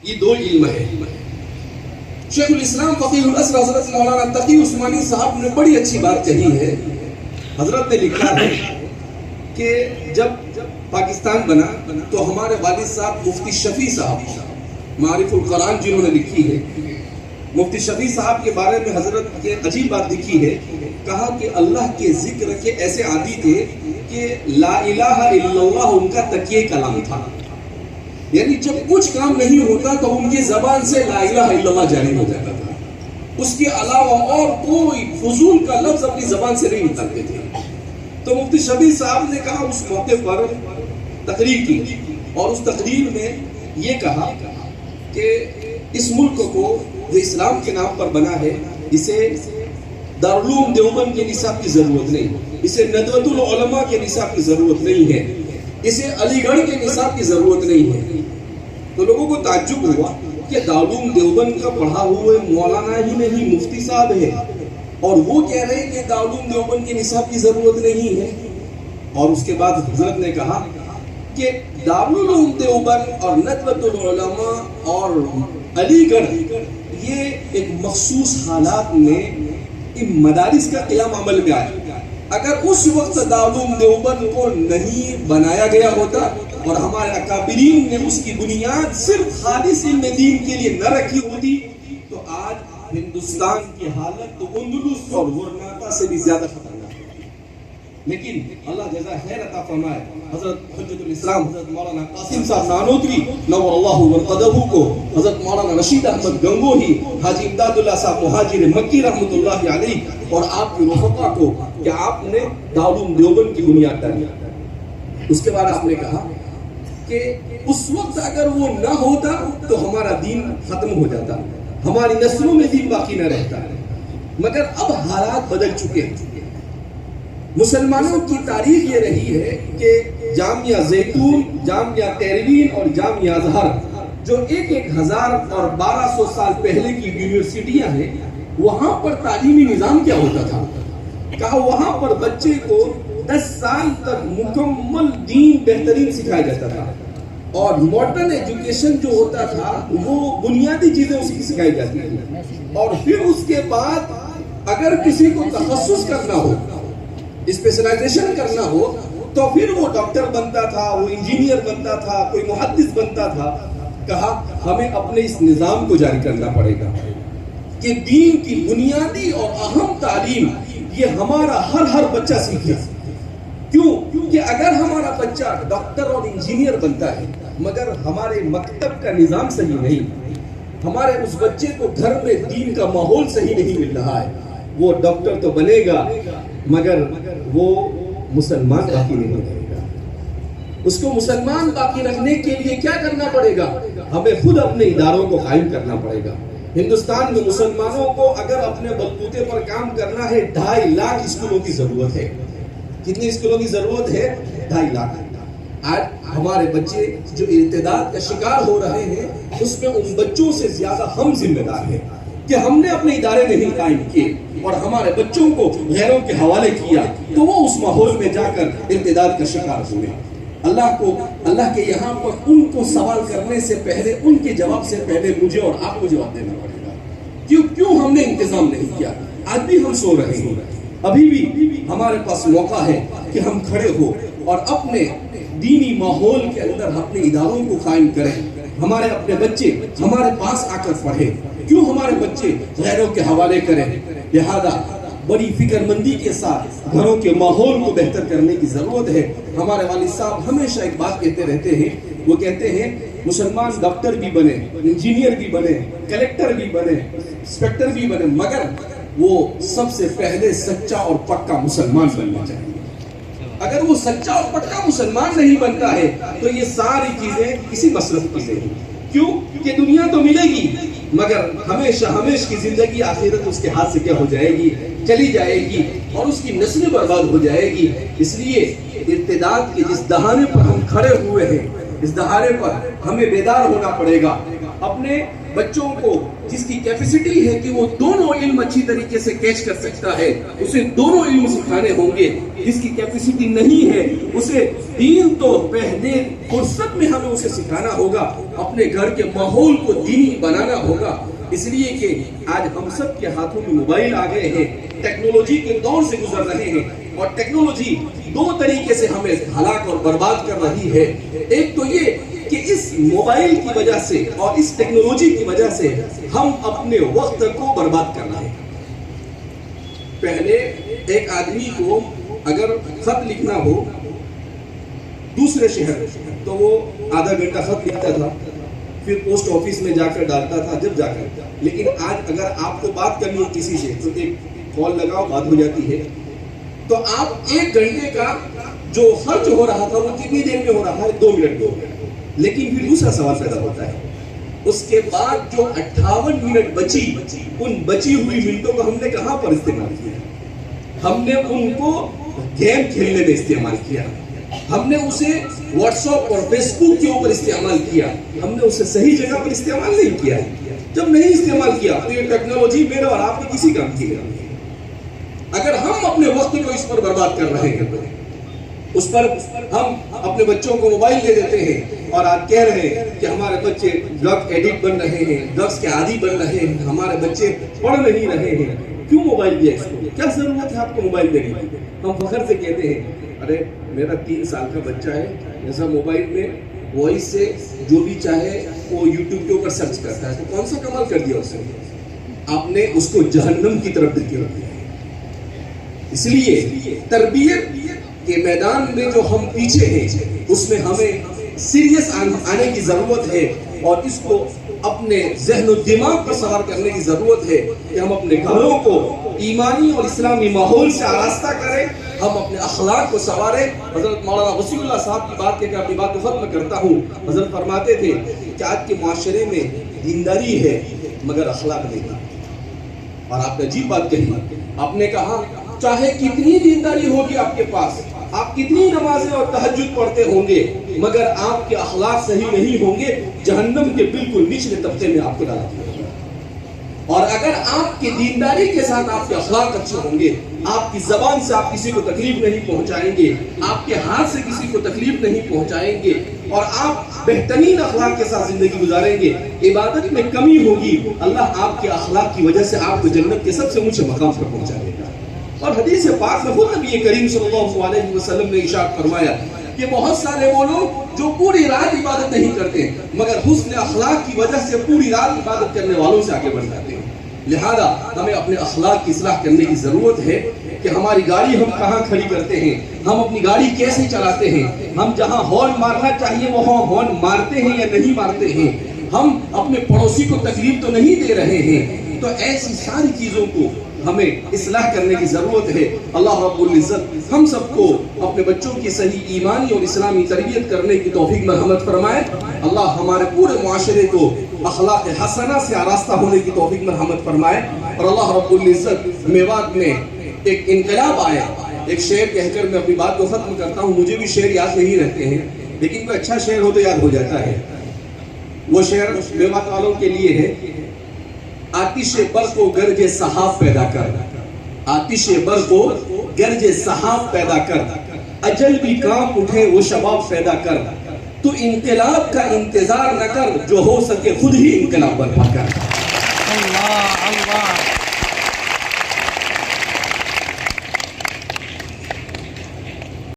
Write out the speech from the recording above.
یہ دو علم ہے. شیخ الاسلام فقیہ الاسر حضرت مولانا تقی عثمانی صاحب نے بڑی اچھی بات کہی ہے. حضرت نے لکھا ہے کہ جب پاکستان بنا تو ہمارے والد صاحب مفتی شفیع صاحب معارف القرآن جنہوں نے لکھی ہے، مفتی شفیع صاحب کے بارے میں حضرت کے عجیب بات لکھی ہے. کہا کہ اللہ کے ذکر کے ایسے عادی تھے کہ لا الہ الا اللہ ان کا تکیہ کلام تھا. یعنی جب کچھ کام نہیں ہوتا تو ان کی زبان سے لا الہ الا اللہ جاری ہو جاتا تھا. اس کے علاوہ اور کوئی فضول کا لفظ اپنی زبان سے نہیں نکالتے تھے. تو مفتی شفیع صاحب نے کہا اس موقع پر تقریر کی، اور اس تقریر میں یہ کہا کہ اس ملک کو جو اسلام کے نام پر بنا ہے، اسے دارالعلوم دیوبند کے نصاب کی ضرورت نہیں، اسے ندوۃ العلماء کے نصاب کی ضرورت نہیں ہے، اسے علی گڑھ کے نصاب کی ضرورت نہیں ہے. تو لوگوں کو تعجب ہوا کہ دارالعلوم دیوبند کا پڑھا ہوئے مولانا ہی نہیں مفتی صاحب ہے، اور وہ کہہ رہے ہیں کہ دارالعلوم دیوبند کے نصاب کی ضرورت نہیں ہے. اور اس کے بعد حضرت نے کہا کہ دارالعلوم دیوبند اور ندوۃ العلماء اور علی گڑھ یہ ایک مخصوص حالات میں ان مدارس کا قیام عمل میں آیا. اگر اس وقت دارالعلوم دیوبند کو نہیں بنایا گیا ہوتا اور ہمارے اکابرین نے اس کی بنیاد صرف خالص علم دین کے لیے نہ رکھی ہوتی تو آج ہندوستان کی حالت تو اندلس اور غرناطہ سے بھی زیادہ خطرناک ہے. لیکن اللہ جزا خیر عطا فرمائے حضرت حجت الاسلام حضرت مولانا قاسم صاحب نانوتوی نور اللہ مرقدہ کو، حضرت مولانا رشید احمد گنگوہی، حاجی امداد اللہ صاحب مہاجر مکی رحمۃ اللہ علیہ اور آپ کے رفقا کو کہ آپ نے دارالعلوم دیوبند کی بنیاد ڈالی. اس کے بعد آپ نے کہا کہ اس وقت اگر وہ نہ ہوتا تو ہمارا دین ختم ہو جاتا، ہماری نسلوں میں دین باقی نہ رہتا. مگر اب حالات بدل چکے ہیں. مسلمانوں کی تاریخ یہ رہی ہے کہ جامعہ زیتون، جامعہ تیروین اور جامعہ ازہر جو 1000 اور 1200 سال پہلے کی یونیورسٹیاں ہیں، وہاں پر تعلیمی نظام کیا ہوتا تھا؟ کہا وہاں پر بچے کو 10 سال تک مکمل دین بہترین سکھایا جاتا تھا، اور ماڈرن ایجوکیشن جو ہوتا تھا وہ بنیادی چیزیں اس کی سکھائی جاتی تھی. اور پھر اس کے بعد اگر کسی کو تخصص کرنا ہو، اسپیشلائزیشن کرنا ہو، تو پھر وہ ڈاکٹر بنتا تھا، وہ انجینئر بنتا تھا، کوئی محدث بنتا تھا. کہا ہمیں اپنے اس نظام کو جاری کرنا پڑے گا کہ دین کی بنیادی اور اہم تعلیم یہ ہمارا ہر بچہ سیکھے. کیوں؟ کہ اگر ہمارا بچہ ڈاکٹر اور انجینئر بنتا ہے مگر ہمارے مکتب کا نظام صحیح نہیں، ہمارے اس بچے کو گھر میں دین کا ماحول صحیح نہیں مل رہا ہے، وہ ڈاکٹر تو بنے گا مگر وہ مسلمان باقی نہیں رہے گا. اس کو مسلمان باقی رکھنے کے لیے کیا کرنا پڑے گا؟ ہمیں خود اپنے اداروں کو قائم کرنا پڑے گا. ہندوستان میں مسلمانوں کو اگر اپنے بلبوتے پر کام کرنا ہے 2.5 لاکھ اسکولوں کی ضرورت ہے. کتنے اسکولوں کی ضرورت ہے؟ 2.5 لاکھ. آج ہمارے بچے جو ارتداد کا شکار ہو رہے ہیں اس میں ان بچوں سے زیادہ ہم ذمہ دار ہیں کہ ہم نے اپنے ادارے نہیں قائم کیے اور ہمارے بچوں کو غیروں کے حوالے کیا تو وہ اس ماحول میں جا کر ارتداد کا شکار ہوئے. اللہ کے یہاں پر ان کو سوال کرنے سے پہلے، ان کے جواب سے پہلے مجھے اور آپ کو جواب دینا پڑے گا. کیوں ہم نے انتظام نہیں کیا؟ آج بھی ہم سو رہے ہیں. ابھی بھی ہمارے پاس موقع ہے کہ ہم کھڑے ہو اور اپنے دینی ماحول کے اندر اپنے اداروں کو قائم کریں. ہمارے اپنے بچے ہمارے پاس آ کر پڑھیں. کیوں ہمارے بچے غیروں کے حوالے کریں؟ لہذا بڑی فکر مندی کے ساتھ گھروں کے ماحول کو بہتر کرنے کی ضرورت ہے. ہمارے والد صاحب ہمیشہ ایک بات کہتے رہتے ہیں، وہ کہتے ہیں مسلمان ڈاکٹر بھی بنے، انجینئر بھی بنے، کلیکٹر بھی بنے، انسپیکٹر بھی بنے، مگر وہ سب سے پہلے سچا اور پکا مسلمان بننا چاہیے. اگر وہ سچا اور پکا مسلمان نہیں بنتا ہے تو یہ ساری چیزیں کسی مصرف کی نہیں. کیوں کہ دنیا تو ملے گی مگر ہمیشہ کی زندگی آخرت اس کے ہاتھ سے کیا ہو جائے گی، چلی جائے گی اور اس کی نسل برباد ہو جائے گی. اس لیے ارتداد کے جس دہانے پر ہم کھڑے ہوئے ہیں، اس دہانے پر ہمیں بیدار ہونا پڑے گا اپنے بچوں کو جس کی کیپیسٹی ہے کہ وہ دونوں علم اچھی طریقے سے کیچ کر سکتا ہے اسے دونوں علم سکھانے ہوں گے. جس کی کیپیسٹی نہیں ہے اسے دین تو پہلے فرصت میں ہمیں اسے سکھانا ہوگا, اپنے گھر کے ماحول کو دینی بنانا ہوگا. اس لیے کہ آج ہم سب کے ہاتھوں میں موبائل آ گئے ہیں, ٹیکنالوجی کے دور سے گزر رہے ہیں, اور ٹیکنالوجی دو طریقے سے ہمیں ہلاک اور برباد کر رہی ہے. ایک تو یہ کہ اس موبائل کی وجہ سے اور اس ٹیکنالوجی کی وجہ سے ہم اپنے وقت کو برباد کر رہے ہیں. پہلے ایک آدمی کو اگر خط لکھنا ہو دوسرے شہر تو وہ آدھا گھنٹہ خط لکھتا تھا, پھر پوسٹ آفس میں جا کر ڈالتا تھا جب جا کر. لیکن آج اگر آپ کو بات کرنی ہو کسی سے تو ایک کال لگاؤ, بات ہو جاتی ہے. تو آپ 1 گھنٹے کا جو خرچ ہو رہا تھا وہ کتنی دیر میں ہو رہا ہے؟ 2 منٹ میں ہو گیا. لیکن پھر دوسرا سوال پیدا ہوتا ہے, اس کے بعد جو 58 منٹ بچی, ان بچی ہوئی منٹوں کو ہم نے کہاں پر استعمال کیا؟ ہم نے ان کو گیم کھیلنے میں استعمال کیا, ہم نے اسے واٹس ایپ اور فیس بک کے اوپر استعمال کیا, ہم نے اسے صحیح جگہ پر استعمال نہیں کیا. جب نہیں استعمال کیا تو یہ ٹیکنالوجی میرے اور آپ کے کسی کام کی نہیں. اگر ہم اپنے وقت کو اس پر برباد کر رہے ہیں, اس پر ہم اپنے بچوں کو موبائل دے دیتے ہیں اور آج کہہ رہے ہیں کہ ہمارے بچے ڈرگ ایڈکٹ بن رہے ہیں, ڈرگس کے عادی بن رہے ہیں, ہمارے بچے پڑھ نہیں رہے ہیں. کیوں موبائل دیا اس کو؟ کیا ضرورت ہے آپ کو موبائل دینے کی؟ ہم فخر سے کہتے ہیں ارے میرا 3 سال کا بچہ ہے, جیسا موبائل میں وائس سے جو بھی چاہے وہ یوٹیوب کے اوپر سرچ کرتا ہے. تو کون سا کمال کر دیا اس نے؟ آپ نے اس کو جہنم کی طرف دھکیل دیا. اس لیے تربیت کے میدان میں جو ہم پیچھے ہیں اس میں ہمیں سیریس آنے کی ضرورت ہے, اور اس کو اپنے ذہن و دماغ پر سوار کرنے کی ضرورت ہے کہ ہم اپنے گھروں کو ایمانی اور اسلامی ماحول سے آراستہ کریں, ہم اپنے اخلاق کو سنواریں. حضرت مولانا وسیع اللہ صاحب کی بات کہہ کے اپنی بات کو ختم کرتا ہوں. حضرت فرماتے تھے کہ آج کے معاشرے میں دینداری ہے مگر اخلاق نہیں. اور آپ نے عجیب بات کہی, آپ نے کہا چاہے کتنی دینداری ہوگی آپ کے پاس, آپ کتنی نمازیں اور تہجد پڑھتے ہوں گے, مگر آپ کے اخلاق صحیح نہیں ہوں گے, جہنم کے بالکل نچلے طبقے میں آپ کو ڈالا جائے گا. اور اگر آپ کی دینداری کے ساتھ آپ کے اخلاق اچھے ہوں گے, آپ کی زبان سے آپ کسی کو تکلیف نہیں پہنچائیں گے, آپ کے ہاتھ سے کسی کو تکلیف نہیں پہنچائیں گے, اور آپ بہترین اخلاق کے ساتھ زندگی گزاریں گے, عبادت میں کمی ہوگی, اللہ آپ کے اخلاق کی وجہ سے آپ کو جنت کے سب سے اونچے مقام پر پہنچا دے گا. اور حدیث پاک میں خود نبی کریم صلی اللہ علیہ وسلم نے ارشاد فرمایا کہ بہت سارے وہ لوگ جو پوری رات عبادت نہیں کرتے مگر حسن اخلاق کی وجہ سے پوری رات عبادت کرنے والوں سے آگے بڑھ جاتے ہیں. لہذا ہمیں اپنے اخلاق کی اصلاح کرنے کی ضرورت ہے کہ ہماری گاڑی ہم کہاں کھڑی کرتے ہیں, ہم اپنی گاڑی کیسے چلاتے ہیں, ہم جہاں ہارن مارنا چاہیے وہاں ہارن مارتے ہیں یا نہیں مارتے ہیں, ہم اپنے پڑوسی کو تکلیف تو نہیں دے رہے ہیں. تو ایسی ساری چیزوں کو ہمیں اصلاح کرنے کی ضرورت ہے. اللہ رب العزت ہم سب کو اپنے بچوں کی صحیح ایمانی اور اسلامی تربیت کرنے کی توفیق مرحمت فرمائے. اللہ ہمارے پورے معاشرے کو اخلاق حسنہ سے آراستہ ہونے کی توفیق مرحمت فرمائے. اور اللہ رب العزت میوات میں ایک انقلاب آیا. ایک شعر کہہ کر میں اپنی بات کو ختم کرتا ہوں. مجھے بھی شعر یاد نہیں رہتے ہیں لیکن کوئی اچھا شعر ہو تو یاد ہو جاتا ہے. وہ شعر میوات والوں کے لیے ہے. آتش برق و گرج سحاب پیدا کر, آتش برق و گرج سحاب پیدا کر, اجل بھی کام اٹھے وہ شباب پیدا کر, تو انقلاب کا انتظار نہ کر, جو ہو سکے خود ہی انقلاب برپا کر. اللہ اللہ.